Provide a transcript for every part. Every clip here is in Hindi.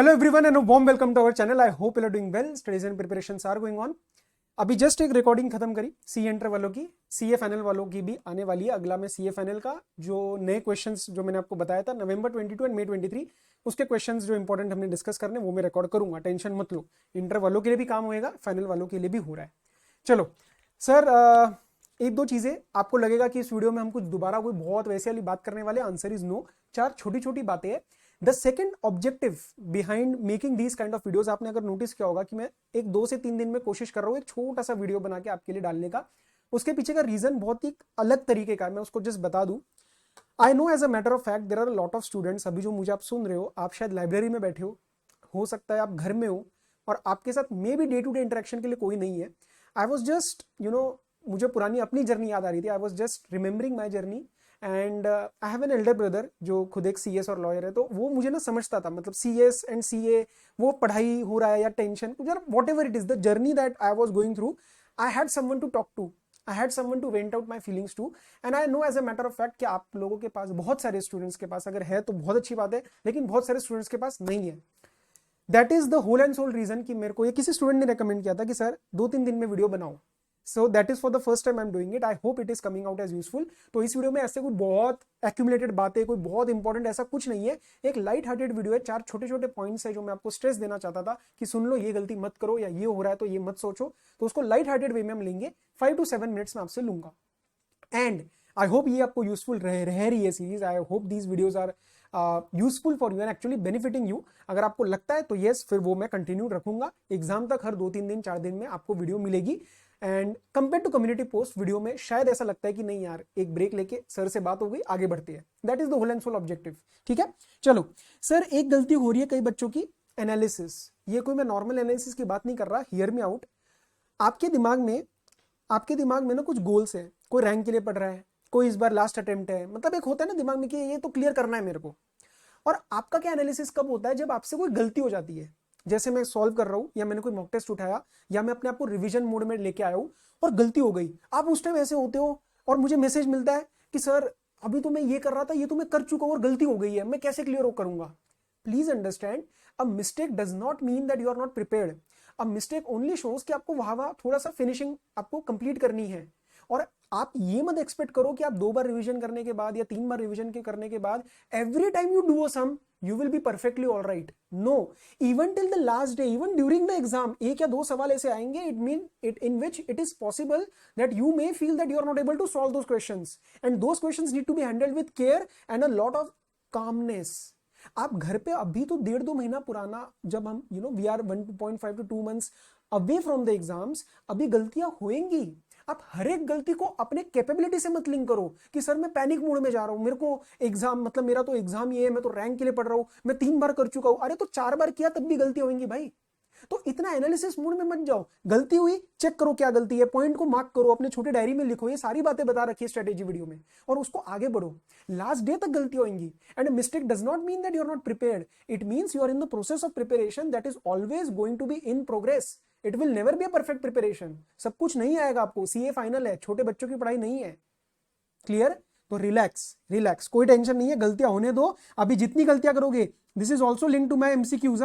Hello everyone and warm welcome to our channel. I hope you are doing well. Studies and preparations are going on. अभी जस्ट एक रिकॉर्डिंग खत्म करी सी एंटर वालों की, सी ए फाइनल वालों की भी आने वाली है। अगला में सी ए फाइनल का जो नए क्वेश्चंस जो मैंने आपको बताया था नवंबर 22 एंड मई 23, उसके क्वेश्चंस जो इंपॉर्टेंट हमने डिस्कस करने वो मैं रिकॉर्ड करूंगा। टेंशन मत लो, इंटर वालों के लिए भी काम होएगा, फाइनल वालों के लिए भी हो रहा है। चलो सर, एक दो चीजें आपको लगेगा कि इस वीडियो में हम कुछ दोबारा कोई बहुत वैसे वाली बात करने वाले, आंसर इज नो। चार छोटी छोटी बातें हैं। The second objective behind making these kind of videos, आपने अगर नोटिस किया होगा कि मैं एक 2 से 3 दिन में कोशिश कर रहा हूँ एक छोटा सा वीडियो बना के आपके लिए डालने का। उसके पीछे का रीजन बहुत ही अलग तरीके का है, मैं उसको जस्ट बता दूं। I know as a matter of fact there are lot of students, अभी जो मुझे आप सुन रहे हो, आप शायद लाइब्रेरी में बैठे हो सकता है आप घर में हो और आपके साथ maybe day to day interaction के लिए कोई नहीं है। आई वॉज जस्ट मुझे पुरानी अपनी जर्नी याद आ रही थी। I was just remembering my journey and I have an elder brother जो खुद एक सी एस और लॉयर है। तो वो मुझे ना समझता था, मतलब सी एस एंड सी ए, वो पढ़ाई हो रहा है या tension, whatever it is the journey that I was going through, I had someone to talk to, I had someone to vent out my feelings to. And I know as a matter of fact कि आप लोगों के पास, बहुत सारे स्टूडेंट्स के पास अगर है तो बहुत अच्छी बात है, लेकिन बहुत सारे स्टूडेंट्स के पास नहीं है। That is the whole and sole reason कि मेरे को ये किसी स्टूडेंट ने रेकमेंड किया था कि सर 2-3 दिन में वीडियो बनाओ। So that is for the first time I am doing it. I hope it is coming out as useful. तो इस वीडियो में ऐसे कोई बहुत एक्यूमुलेटेड बातें, कोई बहुत इंपॉर्टेंट ऐसा कुछ नहीं है। एक लाइट हार्टेड वीडियो है, 4 छोटे छोटे पॉइंट्स है जो मैं आपको स्ट्रेस देना चाहता था कि सुन लो, ये गलती मत करो, या ये हो रहा है तो ये मत सोचो। तो उसको लाइट हार्टेड वे में हम लेंगे, 5 to 7 मिनट्स में आपसे लूंगा। एंड आई होप ये आपको यूजफुल रह रही है series. I hope these videos are useful for you and actually benefiting you. अगर आपको लगता है तो येस, फिर वो मैं कंटिन्यू रखूंगा एग्जाम तक। हर 2-3 दिन 4 दिन में आपको वीडियो मिलेगी। And compare to community post video में शायद ऐसा लगता है कि नहीं यार, एक ब्रेक लेके सर से बात हो गई, आगे बढ़ती है। That is the whole and sole objective. ठीक है, चलो सर, एक गलती हो रही है कई बच्चों की, एनालिसिस। ये कोई मैं नॉर्मल एनालिसिस की बात नहीं कर रहा, हियर मी आउट। आपके दिमाग में ना कुछ गोल्स है। कोई रैंक के लिए पढ़ रहा है, कोई इस बार लास्ट अटेम्प्ट है, मतलब एक होता है ना दिमाग में कि ये तो क्लियर करना है मेरे को। और आपका क्या एनालिसिस कब होता है? जब आपसे कोई गलती हो जाती है। जैसे मैं सॉल्व कर रहा हूं, या मैंने कोई मॉक टेस्ट उठाया, या मैं अपने आप को रिवीजन मोड में लेके आया हूं और गलती हो गई। आप उस टाइम ऐसे होते हो और मुझे मैसेज मिलता है कि सर अभी तो मैं ये कर रहा था, ये तो मैं कर चुका हूं और गलती हो गई है, मैं कैसे क्लियर करूंगा? Please understand, a mistake does not mean that you are not prepared. A mistake only shows कि आपको वहां थोड़ा सा फिनिशिंग आपको कंप्लीट करनी है। और आप ये मत एक्सपेक्ट करो कि आप 2 बार रिवीजन करने के बाद या 3 बार रिवीजन के करने के बाद every time you do a sum you will be perfectly all right. No, even till the last day, even during the exam, 1 या 2 सवाल ऐसे आएंगे it mean it in which it is possible that you may feel that you are not able to solve those questions, and those questions need to be handled with care and a lot of calmness. आप घर पे अभी तो 1.5-2 महीना पुराना, जब हम we are 1.5 to 2 months away from the exams, अभी गलतियां होएंगी। आप हर एक गलती को अपने कैपेबिलिटी से मत लिंक करो कि सर मैं पैनिक मोड में जा रहा हूं, मेरे को एग्जाम, मतलब मेरा तो एग्जाम ये है, मैं तो रैंक के लिए पढ़ रहा हूं, मैं 3 बार कर चुका हूं। अरे तो 4 बार किया तब भी गलती होंगी भाई। तो इतना एनालिसिस मूड में मत जाओ। गलती हुई, चेक करो क्या गलती है, पॉइंट को मार्क करो, अपने छोटे डायरी में लिखो। ये सारी बातें बता रखी है स्ट्रेटेजी वीडियो में, और उसको आगे बढ़ो। लास्ट डे तक गलती होंगी। And mistake does not mean that you are not prepared, it means you are in the process of preparation that is always going to be in progress. It will never be a perfect preparation. सब कुछ नहीं आएगा आपको, सीए फाइनल है, छोटे बच्चों की पढ़ाई नहीं है। क्लियर? तो रिलैक्स रिलैक्स, कोई टेंशन नहीं है, गलतियां होने दो। अभी जितनी गलतियां करोगे, this is also link to my MCQs.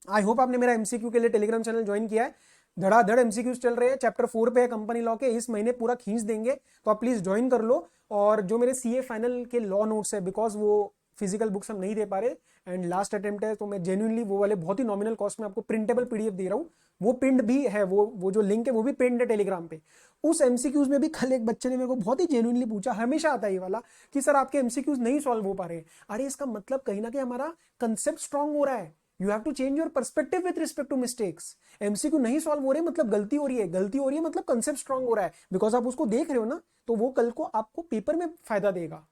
I hope आपने मेरा एमसीक्यू के लिए टेलीग्राम चैनल ज्वाइन किया है। धड़ाधड़ एमसीक्यूज चल रहे हैं, चैप्टर 4 पे है कंपनी लॉ के, इस महीने पूरा खींच देंगे, तो आप प्लीज ज्वाइन कर लो। और जो मेरे सीए फाइनल के लॉ नोट्स है, बिकॉज वो फिजिकल बुक्स हम नहीं दे पा रहे एंड लास्ट अटेम्प्ट है, तो मैं जेन्युइनली वो वाले बहुत ही नॉमिनल कॉस्ट में आपको प्रिंटेबल पीडीएफ दे रहा हूँ। वो पिंड भी है, वो जो लिंक है वो भी पिंड है टेलीग्राम पे। उस एमसीक्यूज में भी कल एक बच्चे ने मेरे को बहुत ही जेन्युइनली पूछा, हमेशा आता है ये वाला, कि सर आपके एमसीक्यूज नहीं सॉल्व हो पा रहे। अरे इसका मतलब कहीं ना कहीं हमारा कंसेप्ट स्ट्रांग हो रहा है। You have to change your perspective with respect to mistakes. MCQ नहीं सॉल्व हो रहे मतलब गलती हो रही है, गलती हो रही है मतलब कंसेप्ट स्ट्रांग हो रहा है, बिकॉज आप उसको देख रहे हो ना, तो वो कल को आपको पेपर में फायदा देगा।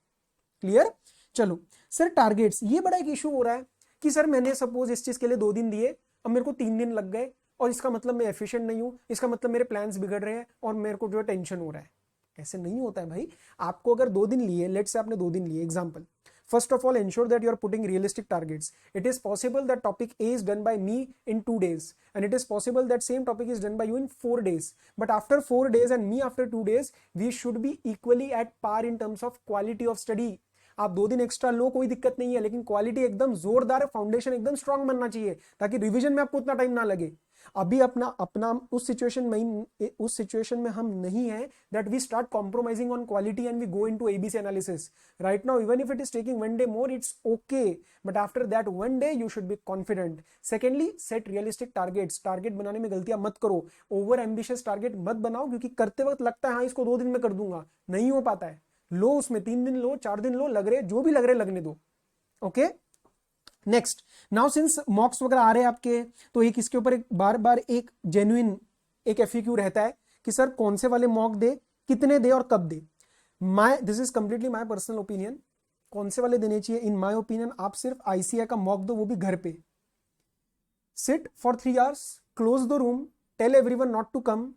क्लियर? चलो सर, टारगेट्स, ये बड़ा एक इशू हो रहा है कि सर मैंने सपोज इस चीज के लिए 2 दिन दिए, अब मेरे को 3 दिन लग गए, और इसका मतलब मैं एफिशिएंट नहीं हूं, इसका मतलब मेरे प्लान्स बिगड़ रहे हैं और मेरे को जो है टेंशन हो रहा है। ऐसे नहीं होता है भाई। आपको अगर 2 दिन लिए, लेट से आपने 2 दिन लिए example, first of all ensure that you are putting realistic targets. It is possible that topic A is done by me in 2 days, and it is possible that same topic is done by you in 4 days, but after 4 days and me after 2 days, we should be equally at par in terms of quality of study. आप 2 दिन एक्स्ट्रा लो, कोई दिक्कत नहीं है, लेकिन क्वालिटी एकदम जोरदार, फाउंडेशन एकदम स्ट्रांग बनना चाहिए ताकि रिवीजन में आपको उतना टाइम ना लगे। अभी अपना अपना उस सिचुएशन में हम नहीं है that we start compromising on quality and we go into ABC analysis right now. Even if it is taking 1 day more, it's okay, but after that 1 day you should be confident. Secondly, set realistic targets. Target बनाने में गलतियां मत करो, ओवर एम्बिशियस टारगेट मत बनाओ, क्योंकि करते वक्त लगता है हाँ इसको 2 दिन में कर दूंगा, नहीं हो पाता है। लो उसमें 3 दिन लो, 4 दिन लो, लग रहे जो भी लग रहे लगने दो। ओके, नेक्स्ट, नाउ सिंस मॉक्स वगैरह आ रहे हैं आपके, तो एक इसके ऊपर एक बार बार एक जेन्युइन एक एफएक्यू रहता है कि सर कौन से वाले मॉक दे, कितने दे और कब दे। This is completely my personal opinion. कौन से वाले देने चाहिए, इन माय ओपिनियन आप सिर्फ आईसीआई का मॉक दो, वो भी घर पे। Sit for 3 hours, close the room, tell everyone not to come.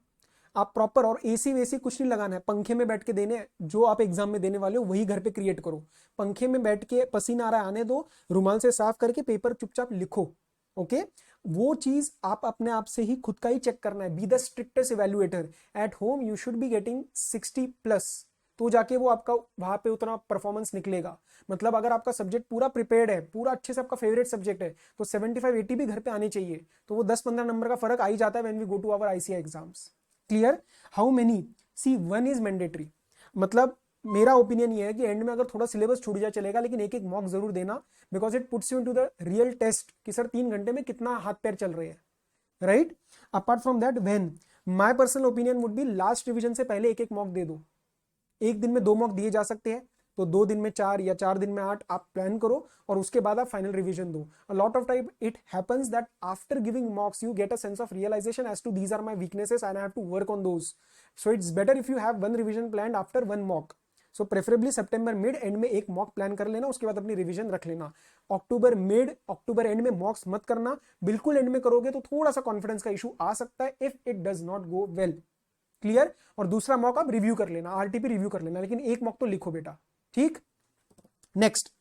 आप प्रॉपर, और एसी वेसी कुछ नहीं लगाना है, पंखे में बैठ के देने, जो आप एग्जाम में देने वाले हो वही घर पे क्रिएट करो। पंखे में बैठ के पसीना आ रहा है आने दो, रुमाल से साफ करके पेपर चुपचाप लिखो। ओके, वो चीज आप अपने आप से ही खुद का ही चेक करना है। Be the strictest evaluator. At home you should be getting 60+, तो जाके वो आपका वहां पे उतना परफॉर्मेंस निकलेगा। मतलब अगर आपका सब्जेक्ट पूरा प्रिपेयर्ड है, पूरा अच्छे से आपका फेवरेट सब्जेक्ट है, तो 75-80 भी घर पे आने चाहिए। तो वो 10-15 नंबर का फर्क आ ही जाता है when we go to our ICI exams. Clear? How many? C 1 is mandatory. मतलब मेरा ओपिनियन ये है कि एंड में अगर थोड़ा सिलेबस छूट जाए चलेगा, लेकिन एक एक मॉक जरूर देना, because it puts you into the real test कि सर 3 घंटे में कितना हाथ पैर चल रहे हैं, right? Apart from that, when my personal opinion would be last revision से पहले एक एक मॉक दे दो। एक दिन में 2 मॉक दिए जा सकते हैं, तो 2 दिन में 4 या 4 दिन में 8 आप प्लान करो, और उसके बाद आप फाइनल रिवीजन दो। A lot of time it happens that after giving mocks you get a sense of realisation as to these are my weaknesses and I have to work on those. So it's better if you have 1 revision plan after 1 mock. So preferably सितंबर मिड एंड में एक मॉक प्लान कर लेना, उसके बाद अपनी रिवीजन रख लेना। अक्टूबर मिड, अक्टूबर एंड में मॉक्स मत करना। बिल्कुल एंड में करोगे तो थोड़ा सा कॉन्फिडेंस का इशू आ सकता है if it does not go well. Clear? और दूसरा मॉक आप रिव्यू कर लेना, आरटीपी रिव्यू कर लेना, लेकिन एक मॉक तो लिखो बेटा, ठीक? नेक्स्ट,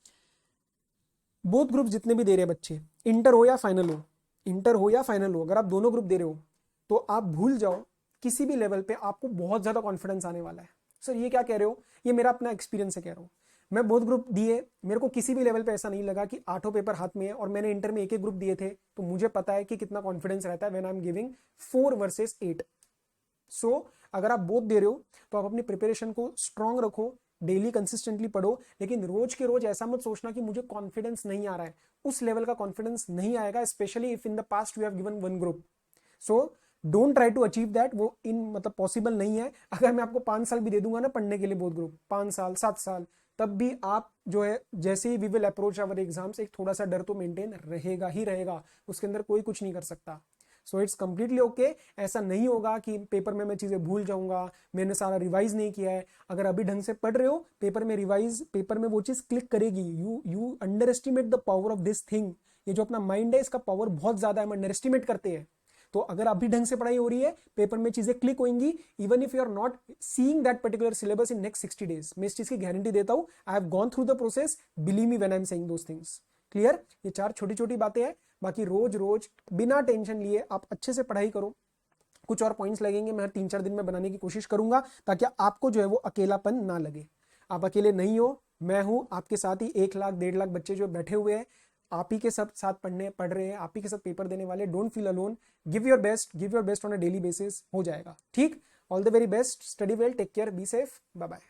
बोथ ग्रुप जितने भी दे रहे हैं बच्चे, इंटर हो या फाइनल हो, इंटर हो या फाइनल हो, अगर आप दोनों ग्रुप दे रहे हो तो आप भूल जाओ, किसी भी लेवल पे आपको बहुत ज्यादा कॉन्फिडेंस आने वाला है। सर ये क्या कह रहे हो? ये मेरा अपना एक्सपीरियंस से कह रहा हूं। मैं बोथ ग्रुप दिए, मेरे को किसी भी लेवल पे ऐसा नहीं लगा कि 8 पेपर हाथ में है, और मैंने इंटर में एक एक ग्रुप दिए थे, तो मुझे पता है कि कितना कॉन्फिडेंस रहता है when I am giving 4 versus 8। सो अगर आप बोथ दे रहे हो तो आप अपनी प्रिपरेशन को स्ट्रांग रखो, डेली कंसिस्टेंटली पढ़ो, लेकिन रोज के रोज ऐसा मत सोचना कि मुझे कॉन्फिडेंस नहीं आ रहा है। उस लेवल का कॉन्फिडेंस नहीं आएगा, specially if in the past you have given 1 group. So don't try to achieve that, वो इन मतलब पॉसिबल नहीं है। अगर मैं आपको 5 साल भी दे दूंगा ना पढ़ने के लिए बोथ ग्रुप, 5 साल 7 साल, तब भी आप जो है जैसे ही we will approach our exams, एक थोड़ा सा डर तो मेंटेन रहेगा ही रहेगा, उसके अंदर कोई कुछ नहीं कर सकता। So it's completely okay. ऐसा नहीं होगा कि पेपर में मैं चीजें भूल जाऊंगा, मैंने सारा रिवाइज नहीं किया है। अगर अभी ढंग से पढ़ रहे हो, पेपर में रिवाइज, पेपर में वो चीज क्लिक करेगी। You under estimate the power of this thing. ये जो अपना माइंड है, इसका पावर बहुत ज्यादा है, हम अंडर एस्टिमेट करते हैं। तो अगर अभी ढंग से पढ़ाई हो रही है, पेपर में चीजें क्लिक होंगी, even if you are not seeing that particular syllabus in next 60 days। मैं इस चीज की गारंटी देता हूं, I have gone through the process, believe me when I am saying those things. Clear? ये 4 छोटी छोटी बातें हैं, बाकी रोज रोज बिना टेंशन लिए आप अच्छे से पढ़ाई करो। कुछ और पॉइंट्स लगेंगे, मैं 3-4 दिन में बनाने की कोशिश करूंगा, ताकि आपको जो है वो अकेलापन ना लगे। आप अकेले नहीं हो, मैं हूं आपके साथ ही। 1 लाख 1.5 लाख बच्चे जो बैठे हुए हैं, आप ही के सब साथ पढ़ रहे हैं, आप ही के साथ पेपर देने वाले। Don't feel alone, give your best on a daily basis, हो जाएगा ठीक। All the very best, study well, take care, be safe, bye bye.